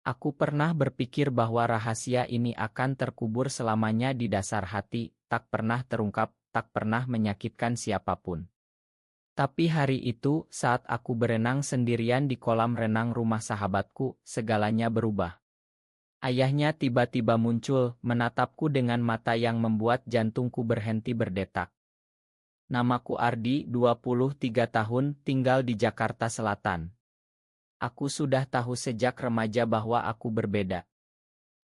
Aku pernah berpikir bahwa rahasia ini akan terkubur selamanya di dasar hati, tak pernah terungkap, tak pernah menyakitkan siapapun. Tapi hari itu, saat aku berenang sendirian di kolam renang rumah sahabatku, segalanya berubah. Ayahnya tiba-tiba muncul, menatapku dengan mata yang membuat jantungku berhenti berdetak. Namaku Ardi, 23 tahun, tinggal di Jakarta Selatan. Aku sudah tahu sejak remaja bahwa aku berbeda.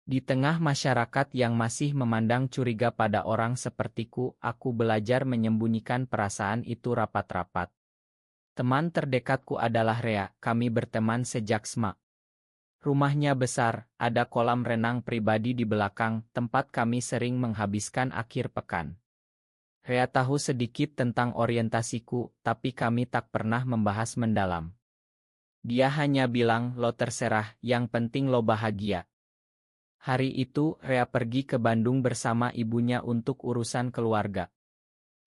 Di tengah masyarakat yang masih memandang curiga pada orang sepertiku, aku belajar menyembunyikan perasaan itu rapat-rapat. Teman terdekatku adalah Rea, kami berteman sejak SMA. Rumahnya besar, ada kolam renang pribadi di belakang, tempat kami sering menghabiskan akhir pekan. Rea tahu sedikit tentang orientasiku, tapi kami tak pernah membahas mendalam. Dia hanya bilang, lo terserah, yang penting lo bahagia. Hari itu, Rea pergi ke Bandung bersama ibunya untuk urusan keluarga.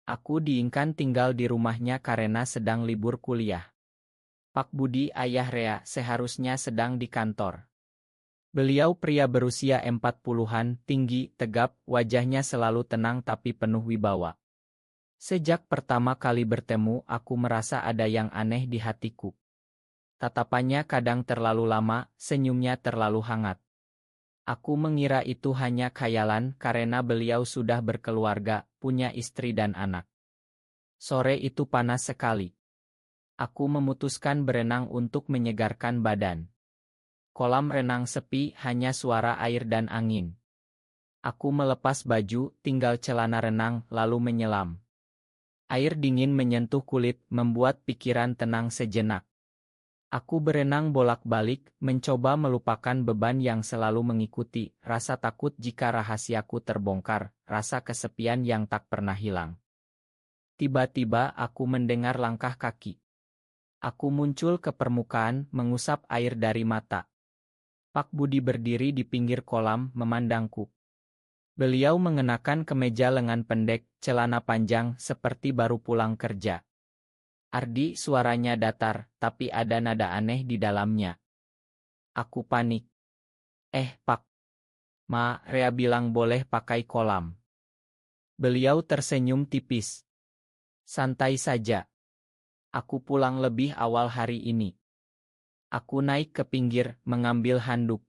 Aku diinkan tinggal di rumahnya karena sedang libur kuliah. Pak Budi, ayah Rea, seharusnya sedang di kantor. Beliau pria berusia 40-an, tinggi, tegap, wajahnya selalu tenang tapi penuh wibawa. Sejak pertama kali bertemu, aku merasa ada yang aneh di hatiku. Tatapannya kadang terlalu lama, senyumnya terlalu hangat. Aku mengira itu hanya khayalan karena beliau sudah berkeluarga, punya istri dan anak. Sore itu panas sekali. Aku memutuskan berenang untuk menyegarkan badan. Kolam renang sepi, hanya suara air dan angin. Aku melepas baju, tinggal celana renang, lalu menyelam. Air dingin menyentuh kulit, membuat pikiran tenang sejenak. Aku berenang bolak-balik, mencoba melupakan beban yang selalu mengikuti, rasa takut jika rahasiaku terbongkar, rasa kesepian yang tak pernah hilang. Tiba-tiba aku mendengar langkah kaki. Aku muncul ke permukaan, mengusap air dari mata. Pak Budi berdiri di pinggir kolam, memandangku. Beliau mengenakan kemeja lengan pendek, celana panjang, seperti baru pulang kerja. Ardi, suaranya datar, tapi ada nada aneh di dalamnya. Aku panik. Pak. Rea bilang boleh pakai kolam. Beliau tersenyum tipis. Santai saja. Aku pulang lebih awal hari ini. Aku naik ke pinggir, mengambil handuk.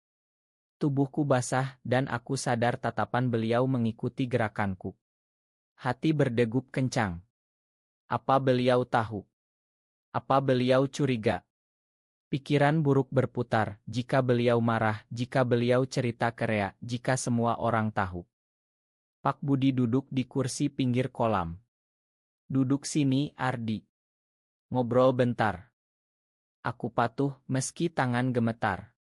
Tubuhku basah, dan aku sadar tatapan beliau mengikuti gerakanku. Hati berdegup kencang. Apa beliau tahu? Apa beliau curiga? Pikiran buruk berputar, jika beliau marah, jika beliau cerita ke Rea, jika semua orang tahu. Pak Budi duduk di kursi pinggir kolam. Duduk sini, Ardi. Ngobrol bentar. Aku patuh, meski tangan gemetar.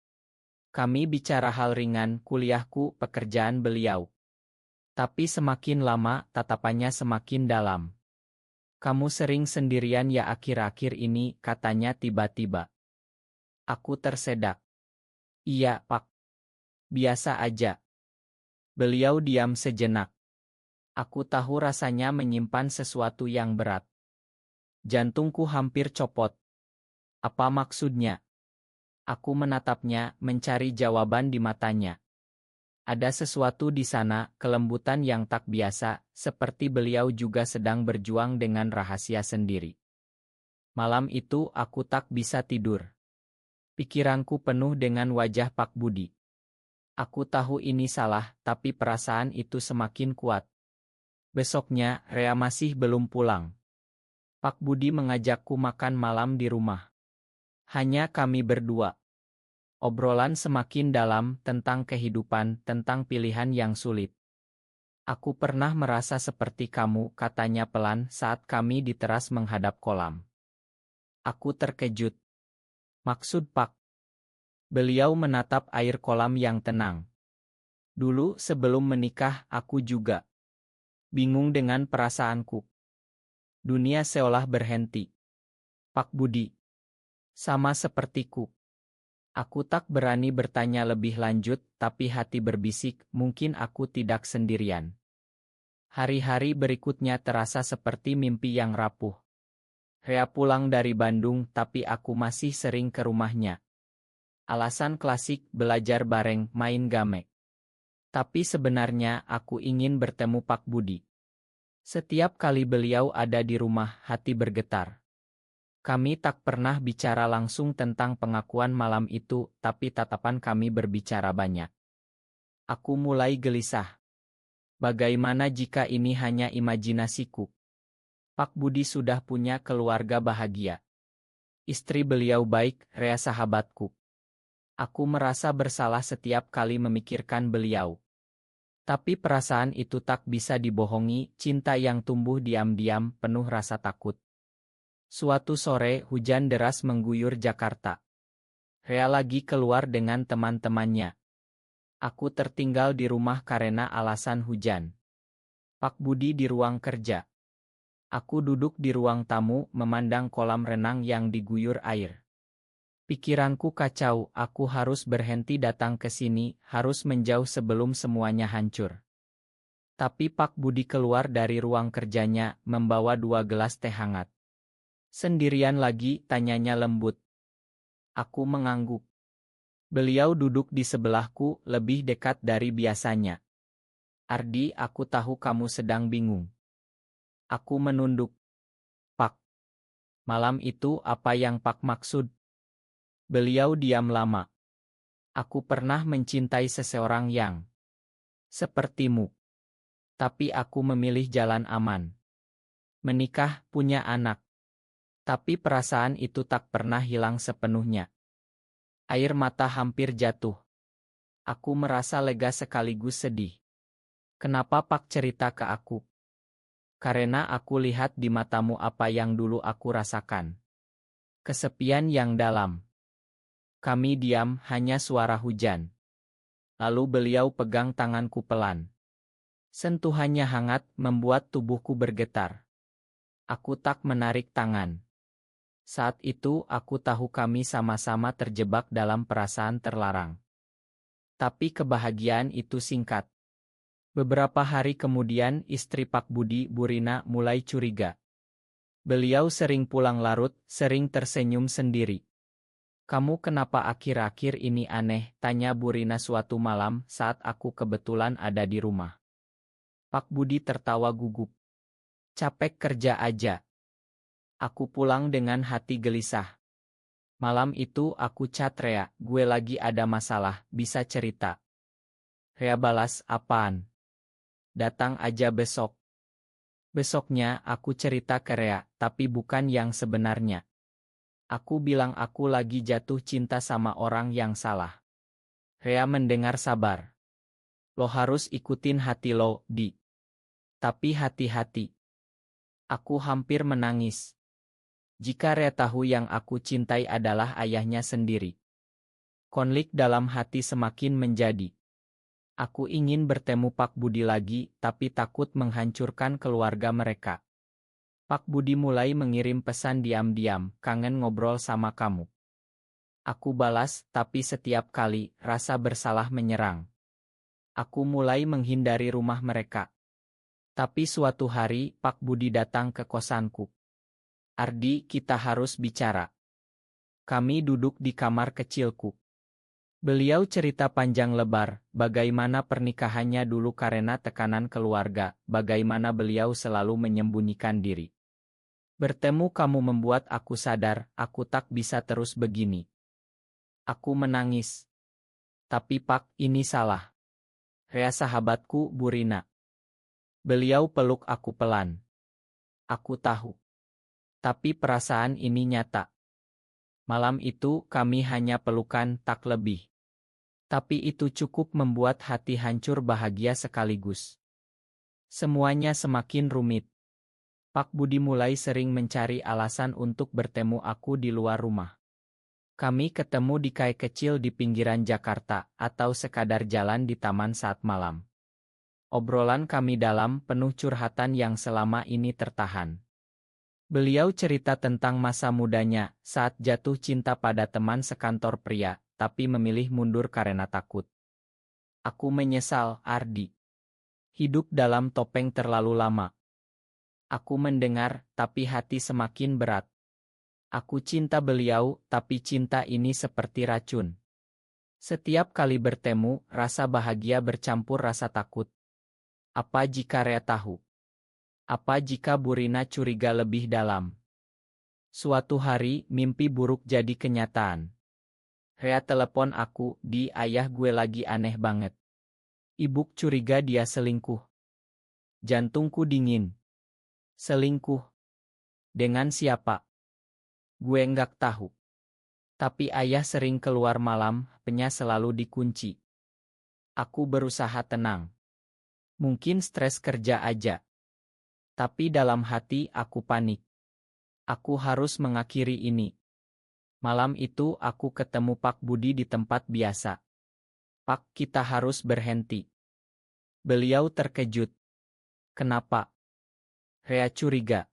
Kami bicara hal ringan, kuliahku, pekerjaan beliau. Tapi semakin lama, tatapannya semakin dalam. Kamu sering sendirian ya akhir-akhir ini, katanya tiba-tiba. Aku tersedak. Iya, Pak. Biasa aja. Beliau diam sejenak. Aku tahu rasanya menyimpan sesuatu yang berat. Jantungku hampir copot. Apa maksudnya? Aku menatapnya, mencari jawaban di matanya. Ada sesuatu di sana, kelembutan yang tak biasa, seperti beliau juga sedang berjuang dengan rahasia sendiri. Malam itu aku tak bisa tidur. Pikiranku penuh dengan wajah Pak Budi. Aku tahu ini salah, tapi perasaan itu semakin kuat. Besoknya, Rea masih belum pulang. Pak Budi mengajakku makan malam di rumah. Hanya kami berdua. Obrolan semakin dalam tentang kehidupan, tentang pilihan yang sulit. Aku pernah merasa seperti kamu, katanya pelan saat kami di teras menghadap kolam. Aku terkejut. Maksud Pak? Beliau menatap air kolam yang tenang. Dulu sebelum menikah, aku juga bingung dengan perasaanku. Dunia seolah berhenti. Pak Budi. Sama sepertiku. Aku tak berani bertanya lebih lanjut, tapi hati berbisik, mungkin aku tidak sendirian. Hari-hari berikutnya terasa seperti mimpi yang rapuh. Rea pulang dari Bandung, tapi aku masih sering ke rumahnya. Alasan klasik, belajar bareng, main game. Tapi sebenarnya aku ingin bertemu Pak Budi. Setiap kali beliau ada di rumah, hati bergetar. Kami tak pernah bicara langsung tentang pengakuan malam itu, tapi tatapan kami berbicara banyak. Aku mulai gelisah. Bagaimana jika ini hanya imajinasiku? Pak Budi sudah punya keluarga bahagia. Istri beliau baik, Rea sahabatku. Aku merasa bersalah setiap kali memikirkan beliau. Tapi perasaan itu tak bisa dibohongi, cinta yang tumbuh diam-diam, penuh rasa takut. Suatu sore, hujan deras mengguyur Jakarta. Rea lagi keluar dengan teman-temannya. Aku tertinggal di rumah karena alasan hujan. Pak Budi di ruang kerja. Aku duduk di ruang tamu, memandang kolam renang yang diguyur air. Pikiranku kacau, aku harus berhenti datang ke sini, harus menjauh sebelum semuanya hancur. Tapi Pak Budi keluar dari ruang kerjanya, membawa 2 gelas teh hangat. Sendirian lagi, tanyanya lembut. Aku mengangguk. Beliau duduk di sebelahku, lebih dekat dari biasanya. Ardi, aku tahu kamu sedang bingung. Aku menunduk. Pak, malam itu apa yang Pak maksud? Beliau diam lama. Aku pernah mencintai seseorang yang sepertimu. Tapi aku memilih jalan aman. Menikah, punya anak. Tapi perasaan itu tak pernah hilang sepenuhnya. Air mata hampir jatuh. Aku merasa lega sekaligus sedih. Kenapa Pak cerita ke aku? Karena aku lihat di matamu apa yang dulu aku rasakan. Kesepian yang dalam. Kami diam, hanya suara hujan. Lalu beliau pegang tanganku pelan. Sentuhannya hangat, membuat tubuhku bergetar. Aku tak menarik tangan. Saat itu aku tahu kami sama-sama terjebak dalam perasaan terlarang. Tapi kebahagiaan itu singkat. Beberapa hari kemudian istri Pak Budi, Burina, mulai curiga. Beliau sering pulang larut, sering tersenyum sendiri. Kamu kenapa akhir-akhir ini aneh? Tanya Burina suatu malam saat aku kebetulan ada di rumah. Pak Budi tertawa gugup. Capek kerja aja. Aku pulang dengan hati gelisah. Malam itu aku chat Rea, gue lagi ada masalah, bisa cerita. Rea balas, apaan? Datang aja besok. Besoknya aku cerita ke Rea, tapi bukan yang sebenarnya. Aku bilang aku lagi jatuh cinta sama orang yang salah. Rea mendengar sabar. Lo harus ikutin hati lo, Di. Tapi hati-hati. Aku hampir menangis. Jika Rea tahu yang aku cintai adalah ayahnya sendiri. Konflik dalam hati semakin menjadi. Aku ingin bertemu Pak Budi lagi, tapi takut menghancurkan keluarga mereka. Pak Budi mulai mengirim pesan diam-diam, kangen ngobrol sama kamu. Aku balas, tapi setiap kali, rasa bersalah menyerang. Aku mulai menghindari rumah mereka. Tapi suatu hari, Pak Budi datang ke kosanku. Ardi, kita harus bicara. Kami duduk di kamar kecilku. Beliau cerita panjang lebar, bagaimana pernikahannya dulu karena tekanan keluarga, bagaimana beliau selalu menyembunyikan diri. Bertemu kamu membuat aku sadar, aku tak bisa terus begini. Aku menangis. Tapi Pak, ini salah. Rea sahabatku, Burina. Beliau peluk aku pelan. Aku tahu. Tapi perasaan ini nyata. Malam itu kami hanya pelukan, tak lebih. Tapi itu cukup membuat hati hancur bahagia sekaligus. Semuanya semakin rumit. Pak Budi mulai sering mencari alasan untuk bertemu aku di luar rumah. Kami ketemu di kai kecil di pinggiran Jakarta, atau sekadar jalan di taman saat malam. Obrolan kami dalam, penuh curhatan yang selama ini tertahan. Beliau cerita tentang masa mudanya, saat jatuh cinta pada teman sekantor pria, tapi memilih mundur karena takut. Aku menyesal, Ardi. Hidup dalam topeng terlalu lama. Aku mendengar, tapi hati semakin berat. Aku cinta beliau, tapi cinta ini seperti racun. Setiap kali bertemu, rasa bahagia bercampur rasa takut. Apa jika Rea tahu? Apa jika Burina curiga lebih dalam? Suatu hari, mimpi buruk jadi kenyataan. Rea telepon aku, di ayah gue lagi aneh banget. Ibu curiga dia selingkuh. Jantungku dingin. Selingkuh? Dengan siapa? Gue nggak tahu. Tapi ayah sering keluar malam, HP-nya selalu dikunci. Aku berusaha tenang. Mungkin stres kerja aja. Tapi dalam hati aku panik. Aku harus mengakhiri ini. Malam itu aku ketemu Pak Budi di tempat biasa. Pak, kita harus berhenti. Beliau terkejut. Kenapa? Rea curiga.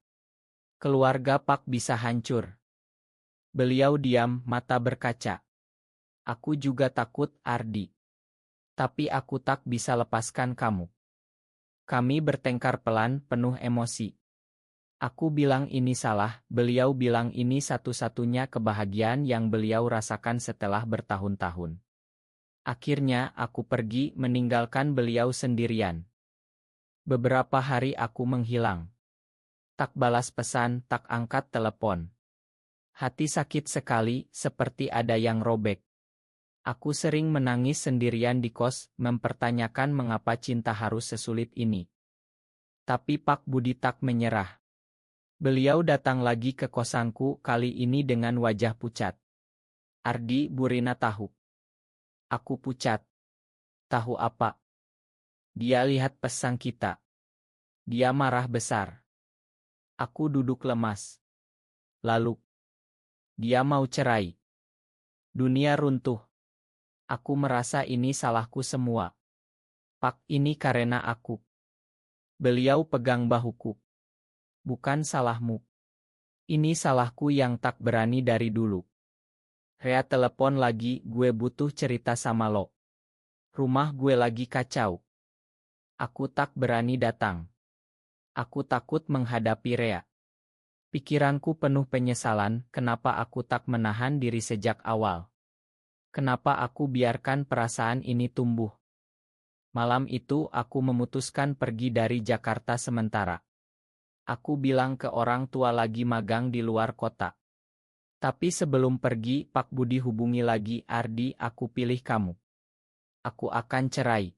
Keluarga Pak bisa hancur. Beliau diam, mata berkaca. Aku juga takut, Ardi. Tapi aku tak bisa lepaskan kamu. Kami bertengkar pelan, penuh emosi. Aku bilang ini salah, beliau bilang ini satu-satunya kebahagiaan yang beliau rasakan setelah bertahun-tahun. Akhirnya aku pergi meninggalkan beliau sendirian. Beberapa hari aku menghilang. Tak balas pesan, tak angkat telepon. Hati sakit sekali, seperti ada yang robek. Aku sering menangis sendirian di kos, mempertanyakan mengapa cinta harus sesulit ini. Tapi Pak Budi tak menyerah. Beliau datang lagi ke kosanku, kali ini dengan wajah pucat. Ardi, Burina tahu. Aku pucat. Tahu apa? Dia lihat pesan kita. Dia marah besar. Aku duduk lemas. Lalu, dia mau cerai. Dunia runtuh. Aku merasa ini salahku semua. Pak, ini karena aku. Beliau pegang bahuku. Bukan salahmu. Ini salahku yang tak berani dari dulu. Rea telepon lagi, gue butuh cerita sama lo. Rumah gue lagi kacau. Aku tak berani datang. Aku takut menghadapi Rea. Pikiranku penuh penyesalan, kenapa aku tak menahan diri sejak awal. Kenapa aku biarkan perasaan ini tumbuh. Malam itu aku memutuskan pergi dari Jakarta sementara. Aku bilang ke orang tua lagi magang di luar kota. Tapi sebelum pergi, Pak Budi hubungi lagi, Ardi, aku pilih kamu. Aku akan cerai.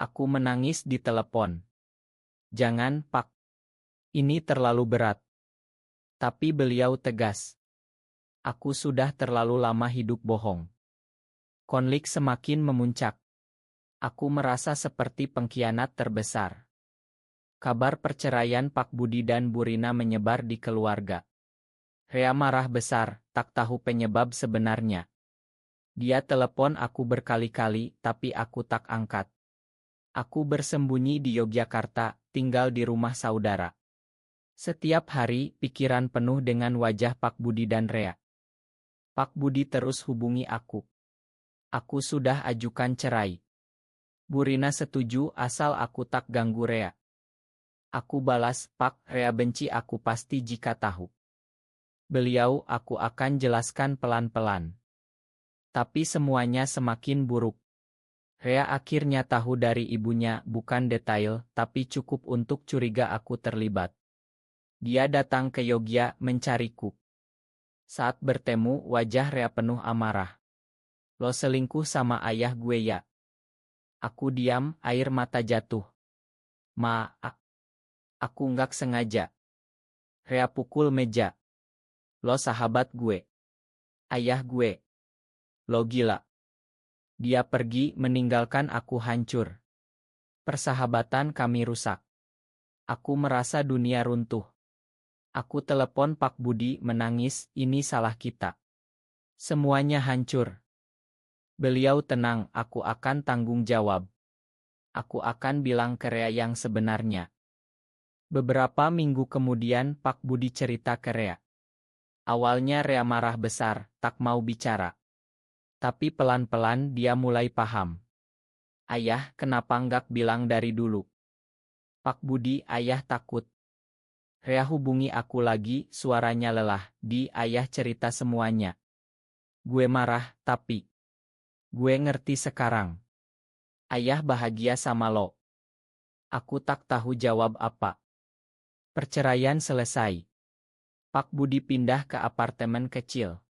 Aku menangis di telepon. Jangan, Pak. Ini terlalu berat. Tapi beliau tegas. Aku sudah terlalu lama hidup bohong. Konflik semakin memuncak. Aku merasa seperti pengkhianat terbesar. Kabar perceraian Pak Budi dan Burina menyebar di keluarga. Rea marah besar, tak tahu penyebab sebenarnya. Dia telepon aku berkali-kali, tapi aku tak angkat. Aku bersembunyi di Yogyakarta, tinggal di rumah saudara. Setiap hari, pikiran penuh dengan wajah Pak Budi dan Rea. Pak Budi terus hubungi aku. Aku sudah ajukan cerai. Burina setuju asal aku tak ganggu Rea. Aku balas, Pak, Rea benci aku pasti jika tahu. Beliau, aku akan jelaskan pelan-pelan. Tapi semuanya semakin buruk. Rea akhirnya tahu dari ibunya, bukan detail, tapi cukup untuk curiga aku terlibat. Dia datang ke Yogyakarta mencariku. Saat bertemu, wajah Rea penuh amarah. Lo selingkuh sama ayah gue ya? Aku diam, air mata jatuh. Aku nggak sengaja. Rea pukul meja. Lo sahabat gue. Ayah gue. Lo gila. Dia pergi meninggalkan aku hancur. Persahabatan kami rusak. Aku merasa dunia runtuh. Aku telepon Pak Budi menangis, ini salah kita. Semuanya hancur. Beliau tenang, aku akan tanggung jawab. Aku akan bilang ke Rea yang sebenarnya. Beberapa minggu kemudian Pak Budi cerita ke Rea. Awalnya Rea marah besar, tak mau bicara. Tapi pelan-pelan dia mulai paham. Ayah, kenapa nggak bilang dari dulu? Pak Budi, ayah takut. Rea hubungi aku lagi, suaranya lelah. Di, ayah cerita semuanya. Gue marah, tapi Gue ngerti sekarang. Ayah bahagia sama lo. Aku tak tahu jawab apa. Perceraian selesai. Pak Budi pindah ke apartemen kecil.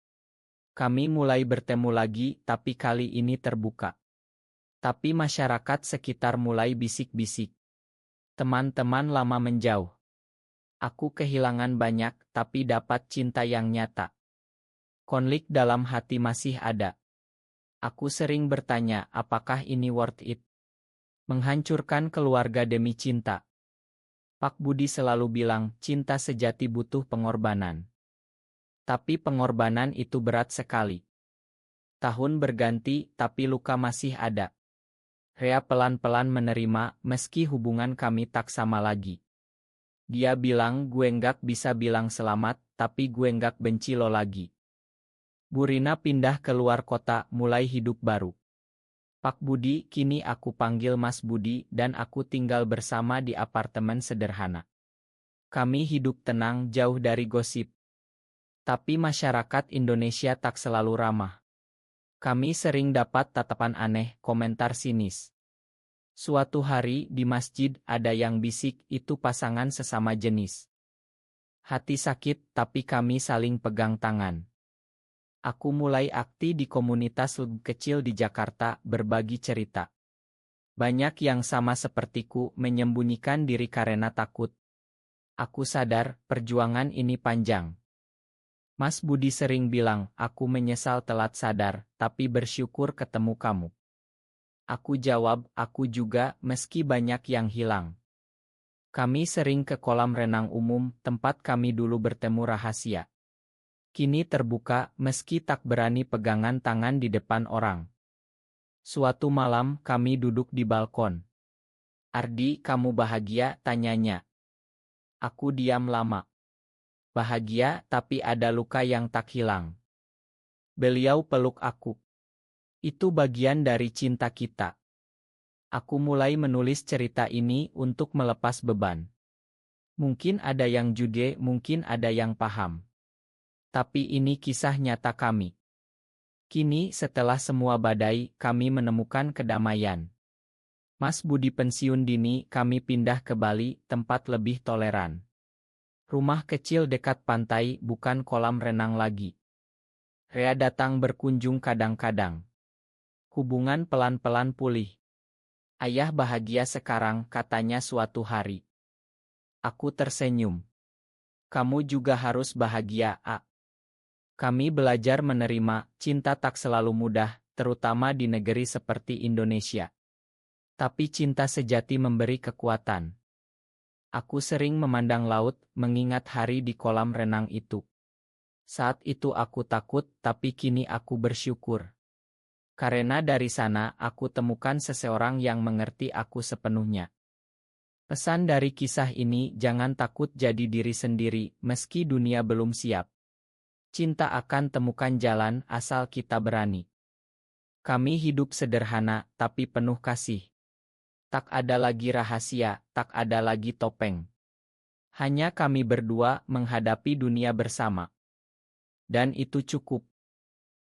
Kami mulai bertemu lagi, tapi kali ini terbuka. Tapi masyarakat sekitar mulai bisik-bisik. Teman-teman lama menjauh. Aku kehilangan banyak, tapi dapat cinta yang nyata. Konflik dalam hati masih ada. Aku sering bertanya, apakah ini worth it? Menghancurkan keluarga demi cinta. Pak Budi selalu bilang, cinta sejati butuh pengorbanan. Tapi pengorbanan itu berat sekali. Tahun berganti, tapi luka masih ada. Rea pelan-pelan menerima, meski hubungan kami tak sama lagi. Dia bilang gue nggak bisa bilang selamat, tapi gue nggak benci lo lagi. Bu Rina pindah ke luar kota, mulai hidup baru. Pak Budi, kini aku panggil Mas Budi, dan aku tinggal bersama di apartemen sederhana. Kami hidup tenang, jauh dari gosip. Tapi masyarakat Indonesia tak selalu ramah. Kami sering dapat tatapan aneh, komentar sinis. Suatu hari di masjid ada yang bisik, itu pasangan sesama jenis. Hati sakit, tapi kami saling pegang tangan. Aku mulai aktif di komunitas kecil di Jakarta, berbagi cerita. Banyak yang sama sepertiku menyembunyikan diri karena takut. Aku sadar, perjuangan ini panjang. Mas Budi sering bilang, aku menyesal telat sadar, tapi bersyukur ketemu kamu. Aku jawab, aku juga, meski banyak yang hilang. Kami sering ke kolam renang umum, tempat kami dulu bertemu rahasia. Kini terbuka, meski tak berani pegangan tangan di depan orang. Suatu malam, kami duduk di balkon. Ardi, kamu bahagia? Tanyanya. Aku diam lama. Bahagia, tapi ada luka yang tak hilang. Beliau peluk aku. Itu bagian dari cinta kita. Aku mulai menulis cerita ini untuk melepas beban. Mungkin ada yang jude, mungkin ada yang paham. Tapi ini kisah nyata kami. Kini, setelah semua badai, kami menemukan kedamaian. Mas Budi pensiun dini, kami pindah ke Bali, tempat lebih toleran. Rumah kecil dekat pantai, bukan kolam renang lagi. Rea datang berkunjung kadang-kadang. Hubungan pelan-pelan pulih. Ayah bahagia sekarang, katanya suatu hari. Aku tersenyum. Kamu juga harus bahagia, A. Kami belajar menerima, cinta tak selalu mudah, terutama di negeri seperti Indonesia. Tapi cinta sejati memberi kekuatan. Aku sering memandang laut, mengingat hari di kolam renang itu. Saat itu aku takut, tapi kini aku bersyukur. Karena dari sana aku temukan seseorang yang mengerti aku sepenuhnya. Pesan dari kisah ini, jangan takut jadi diri sendiri, meski dunia belum siap. Cinta akan temukan jalan asal kita berani. Kami hidup sederhana, tapi penuh kasih. Tak ada lagi rahasia, tak ada lagi topeng. Hanya kami berdua menghadapi dunia bersama. Dan itu cukup.